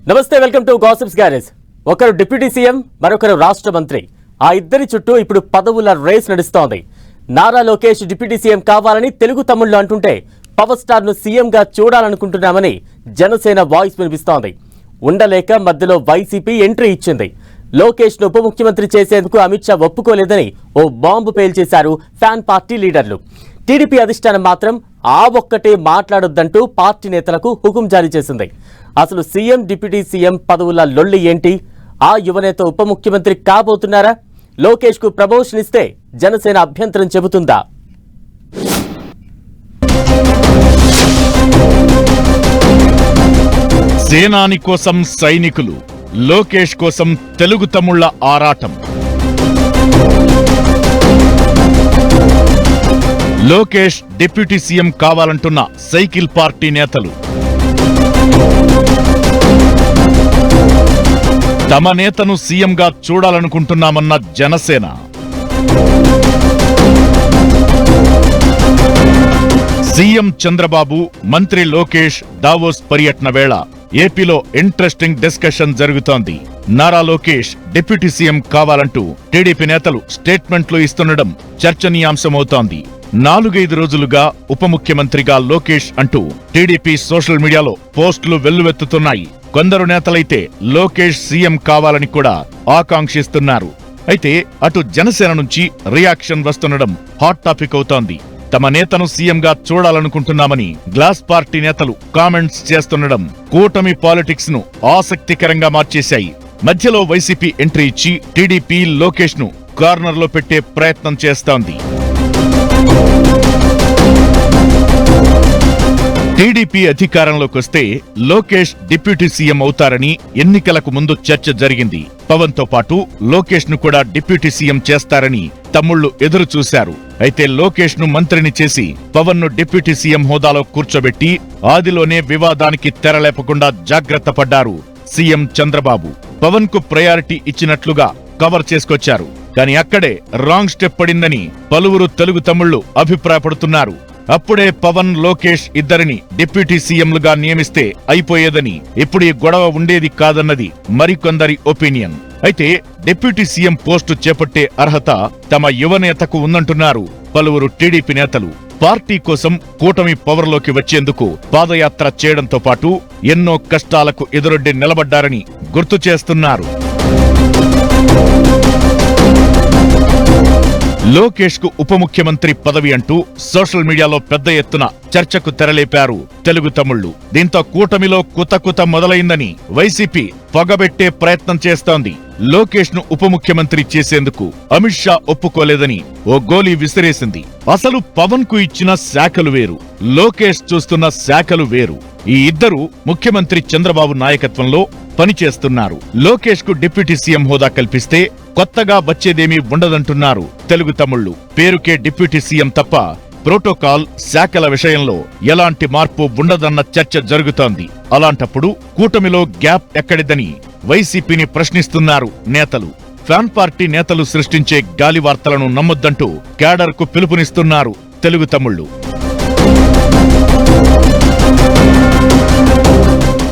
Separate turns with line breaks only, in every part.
నమస్తే, welcome to gossips garage. ఒకరు deputy CM, మరొకరు రాష్ట్ర మంత్రి. ఆ ఇద్దరి చుట్టూ ఇప్పుడు పదవుల రేస్ నడుస్తోంది. నారా లోకేష్ డిప్యూటీ సీఎం కావాలని తెలుగు తమ్ముళ్లు అంటుంటే, పవర్ స్టార్ ను సీఎం గా చూడాలనుకుంటున్నామని జనసేన వాయిస్ వినిపిస్తోంది. ఉండలేక మధ్యలో వైసీపీ ఎంట్రీ ఇచ్చింది. లోకేష్ ను ఉప ముఖ్యమంత్రి చేసేందుకు అమిత్ షా ఒప్పుకోలేదని ఓ బాంబు పేల్చేశారు ఫ్యాన్ పార్టీ లీడర్లు. టీడీపీ అధిష్టానం మాత్రం ఆ ఒక్కటే మాట్లాడొద్దంటూ పార్టీ నేతలకు హుకుం జారీ చేసింది. అసలు సీఎం డిప్యూటీ సీఎం పదవుల లొల్లి ఏంటి? ఆ యువనేత ఉప ముఖ్యమంత్రి కాబోతున్నారా? లోకేష్ కు ప్రమోషన్ ఇస్తే జనసేన అభ్యంతరం చెబుతుందా?
సేనాని కోసం సైనికులు, లోకేష్ కోసం తెలుగు తమ్ముళ్ల ఆరాటం. లోకేష్ డిప్యూటీ సీఎం కావాలంటున్న సైకిల్ పార్టీ నేతలు. తమ నేతను సీఎంగా చూడాలనుకుంటున్నామన్న జనసేన. సీఎం చంద్రబాబు, మంత్రి లోకేష్ దావోస్ పర్యటన వేళ ఏపీలో ఇంట్రెస్టింగ్ డిస్కషన్ జరుగుతోంది. నారా లోకేష్ డిప్యూటీ సీఎం కావాలంటూ టీడీపీ నేతలు స్టేట్మెంట్లు ఇస్తుండడం చర్చనీయాంశమవుతోంది. 4-5 రోజులుగా ఉప ముఖ్యమంత్రిగా లోకేష్ అంటూ టీడీపీ సోషల్ మీడియాలో పోస్టులు వెల్లువెత్తుతున్నాయి. కొందరు నేతలైతే లోకేష్ సీఎం కావాలని కూడా ఆకాంక్షిస్తున్నారు. అయితే అటు జనసేన నుంచి రియాక్షన్ వస్తుండడం హాట్ టాపిక్ అవుతోంది. తమ నేతను సీఎంగా చూడాలనుకుంటున్నామని గ్లాస్ పార్టీ నేతలు కామెంట్స్ చేస్తుండడం కూటమి పాలిటిక్స్ ను ఆసక్తికరంగా మార్చేశాయి. మధ్యలో వైసీపీ ఎంట్రీ ఇచ్చి టీడీపీ లోకేష్ ను కార్నర్ లో పెట్టే ప్రయత్నం చేస్తోంది. టీడీపీ అధికారంలోకొస్తే లోకేష్ డిప్యూటీ సీఎం అవుతారని ఎన్నికలకు ముందు చర్చ జరిగింది. పవన్ తో పాటు లోకేష్ ను కూడా డిప్యూటీ సీఎం చేస్తారని తమ్ముళ్లు ఎదురు చూశారు. అయితే లోకేష్ ను మంత్రిని చేసి పవన్ ను డిప్యూటీ సీఎం హోదాలో కూర్చోబెట్టి ఆదిలోనే వివాదానికి తెరలేపకుండా జాగ్రత్త పడ్డారు సీఎం చంద్రబాబు. పవన్ కు ప్రయారిటీ ఇచ్చినట్లుగా కవర్ చేసుకొచ్చారు. కానీ అక్కడే రాంగ్ స్టెప్ పడిందని పలువురు తెలుగు తమ్ముళ్లు అభిప్రాయపడుతున్నారు. అప్పుడే పవన్, లోకేష్ ఇద్దరిని డిప్యూటీ సీఎంలుగా నియమిస్తే అయిపోయేదని, ఇప్పుడు ఈ గొడవ ఉండేది కాదన్నది మరికొందరి ఒపీనియన్. అయితే డిప్యూటీ సీఎం పోస్టు చేపట్టే అర్హత తమ యువనేతకు ఉందంటున్నారు పలువురు టీడీపీ నేతలు. పార్టీ కోసం కూటమి పవర్లోకి వచ్చేందుకు పాదయాత్ర చేయడంతో పాటు ఎన్నో కష్టాలకు ఎదురొడ్డి నిలబడ్డారని గుర్తు చేస్తున్నారు. లోకేష్ కు ఉప ముఖ్యమంత్రి పదవి అంటూ సోషల్ మీడియాలో పెద్ద ఎత్తున చర్చకు తెరలేపారు తెలుగు తమ్ముళ్లు. దీంతో కూటమిలో కుతకుత మొదలైందని వైసీపీ పొగబెట్టే ప్రయత్నం చేస్తోంది. లోకేష్ ను ఉప ముఖ్యమంత్రి చేసేందుకు అమిత్ షా ఒప్పుకోలేదని ఓ గోలీ విసిరేసింది. అసలు పవన్ కు ఇచ్చిన శాఖలు వేరు, లోకేష్ చూస్తున్న శాఖలు వేరు. ఈ ఇద్దరు ముఖ్యమంత్రి చంద్రబాబు నాయకత్వంలో పనిచేస్తున్నారు. లోకేష్ కు డిప్యూటీ సీఎం హోదా కల్పిస్తే కొత్తగా వచ్చేదేమీ ఉండదంటున్నారు తెలుగు తమ్ముళ్లు. పేరుకే డిప్యూటీ సీఎం తప్ప ప్రోటోకాల్, శాఖల విషయంలో ఎలాంటి మార్పు ఉండదన్న చర్చ జరుగుతోంది. అలాంటప్పుడు కూటమిలో గ్యాప్ ఎక్కడిదని వైసీపీని ప్రశ్నిస్తున్నారు నేతలు. ఫ్యాన్ పార్టీ నేతలు సృష్టించే గాలి వార్తలను నమ్మొద్దంటూ క్యాడర్ కు పిలుపునిస్తున్నారు తెలుగు తమ్ముళ్లు.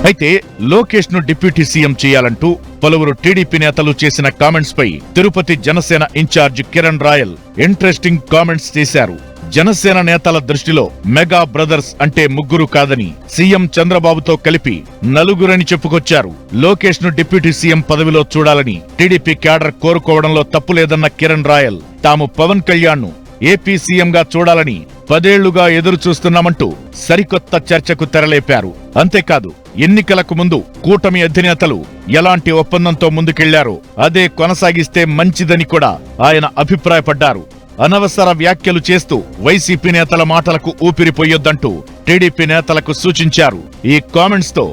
అయితే లోకేష్ ను డిప్యూటీ సీఎం చేయాలంటూ పలువురు టీడీపీ నేతలు చేసిన కామెంట్స్ పై Tirupati Janasena in charge Kiran Royal interesting comments చేశారు. జనసేన నేతల దృష్టిలో మెగా బ్రదర్స్ అంటే ముగ్గురు కాదని, సీఎం చంద్రబాబుతో కలిపి నలుగురని చెప్పుకొచ్చారు. లోకేష్ ను డిప్యూటీ సీఎం పదవిలో చూడాలని టీడీపీ క్యాడర్ కోరుకోవడంలో తప్పులేదన్న కిరణ్ రాయల్, తాము పవన్ కళ్యాణ్ ను ఏపీ సీఎంగా చూడాలని 10 ఏళ్లుగా ఎదురు చూస్తున్నామంటూ సరికొత్త చర్చకు తెరలేపారు. అంతేకాదు, ఎన్నికలకు ముందు కూటమి అధినేతలు ఎలాంటి ఒప్పందంతో ముందుకెళ్లారో అదే కొనసాగిస్తే మంచిదని కూడా ఆయన అభిప్రాయపడ్డారు. అనవసర వ్యాఖ్యలు చేస్తూ వైసీపీ నేతల మాటలకు ఊపిరిపోయొద్దంటూ టీడీపీ నేతలకు సూచించారు. ఈ కామెంట్స్ తో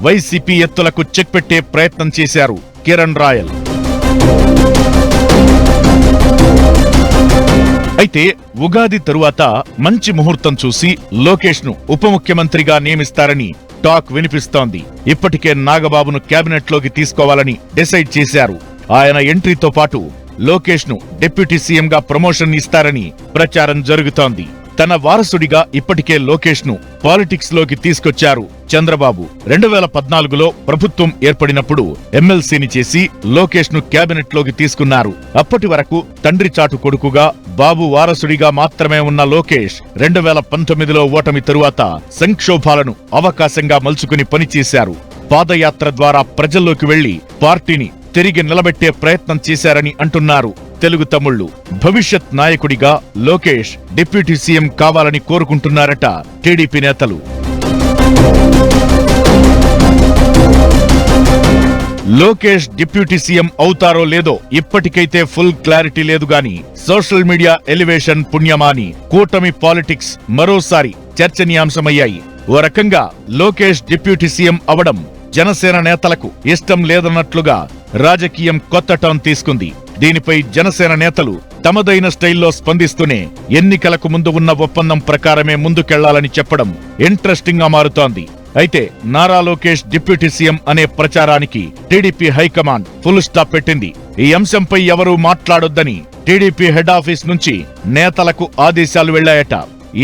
వైసీపీ ఎత్తులకు చెక్ పెట్టే ప్రయత్నం చేశారు కిరణ్ రాయల్. అయితే ఉగాది తరువాత మంచి ముహూర్తం చూసి లోకేష్ ను ఉప ముఖ్యమంత్రిగా నియమిస్తారని టాక్ వినిపిస్తోంది. ఇప్పటికే నాగబాబును కేబినెట్ లోకి తీసుకోవాలని డిసైడ్ చేశారు. ఆయన ఎంట్రీతో పాటు లోకేష్ ను డిప్యూటీ సీఎంగా ప్రమోషన్ ఇస్తారని ప్రచారం జరుగుతోంది. తన వారసుడిగా ఇప్పటికే లోకేష్ ను పాలిటిక్స్ లోకి తీసుకొచ్చారు చంద్రబాబు 2014లో ప్రభుత్వం ఏర్పడినప్పుడు ఎమ్మెల్సీని చేసి లోకేష్ ను కేబినెట్ లోకి తీసుకున్నారు. అప్పటి వరకు తండ్రి చాటు కొడుకుగా బాబు వారసుడిగా మాత్రమే ఉన్న లోకేష్ 2019లో ఓటమి తరువాత సంక్షోభాలను అవకాశంగా మలుచుకుని పనిచేశారు. పాదయాత్ర ద్వారా ప్రజల్లోకి వెళ్లి పార్టీని తిరిగి నిలబెట్టే ప్రయత్నం చేశారని అంటున్నారు తెలుగు తమ్ముళ్లు. భవిష్యత్ నాయకుడిగా లోకేష్ డిప్యూటీ సీఎం కావాలని కోరుకుంటున్నారట టీడీపీ నేతలు. లోకేష్ డిప్యూటీ సీఎం అవుతారో లేదో ఇప్పటికైతే ఫుల్ క్లారిటీ లేదు గాని సోషల్ మీడియా ఎలివేషన్ పుణ్యమాని కూటమి పాలిటిక్స్ మరోసారి చర్చనీయాంశమయ్యాయి. ఓ రకంగా లోకేష్ డిప్యూటీ సీఎం అవడం జనసేన నేతలకు ఇష్టం లేదన్నట్లుగా రాజకీయం కొత్త టర్న్ తీసుకుంది. దీనిపై జనసేన నేతలు తమదైన స్టైల్లో స్పందిస్తూనే ఎన్నికలకు ముందు ఉన్న ఒప్పందం ప్రకారమే ముందుకెళ్లాలని చెప్పడం ఇంట్రెస్టింగ్ గా మారుతోంది. అయితే నారా లోకేష్ డిప్యూటీ సీఎం అనే ప్రచారానికి టీడీపీ హైకమాండ్ ఫుల్ స్టాప్ పెట్టింది. ఈ అంశంపై ఎవరూ మాట్లాడొద్దని టీడీపీ హెడ్ ఆఫీస్ నుంచి నేతలకు ఆదేశాలు వెళ్లాయట.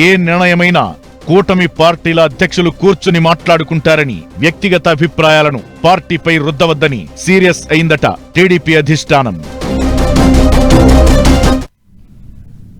ఏ నిర్ణయమైనా కూటమి పార్టీల అధ్యక్షులు కూర్చుని మాట్లాడుకుంటారని, వ్యక్తిగత అభిప్రాయాలను పార్టీపై రుద్దవద్దని సీరియస్ అయిందట టీడీపీ అధిష్టానం.